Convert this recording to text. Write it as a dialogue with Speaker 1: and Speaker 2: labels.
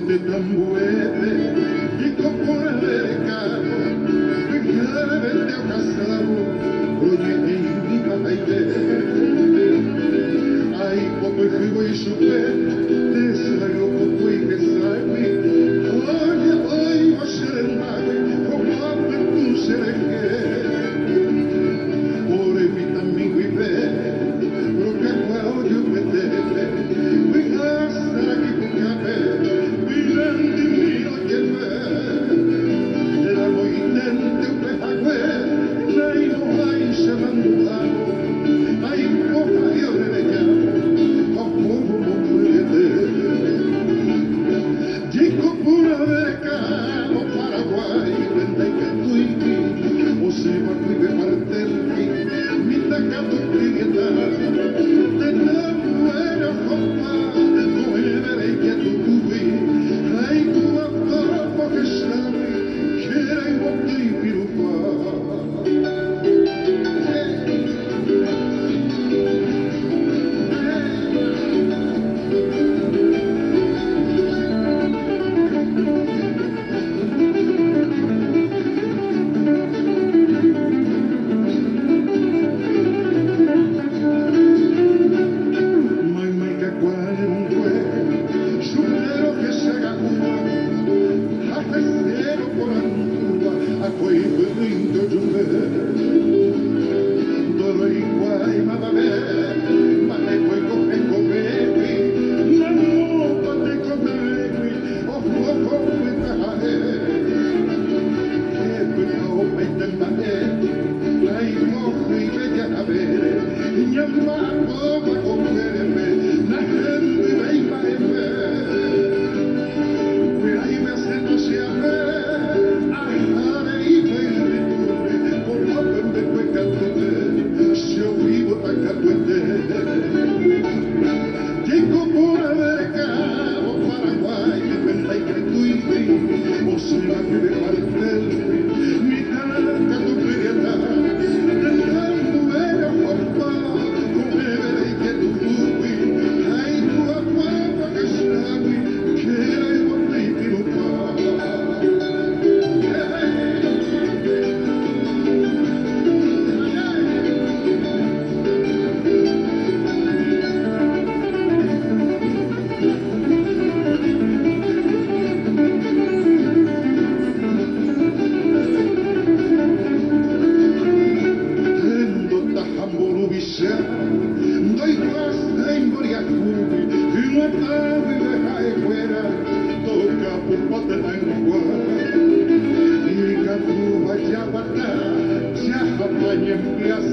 Speaker 1: te tambuete y como el cabo, cada vez te ha casado, oye, mi papaite, ay, como el jugo y su fe, te salió poco y que sabe, oye, hoy va a ser el mago, como abre tu serejé, por evita mi vive, lo que hago yo me debe, voy a estar aquí por caber, mirando y miro que ve, la voy intento pejagüe, la y no hay se mandado, hay poca y ore de llamo, a poco no puede. Llego por Americano, Paraguay, vende que tu y o se va a cuide para termi, mi tacato prieta, de la buena copa, no veré que tu tuvi, hay tu aparato que sabe, que era igual de pirupa. Empieza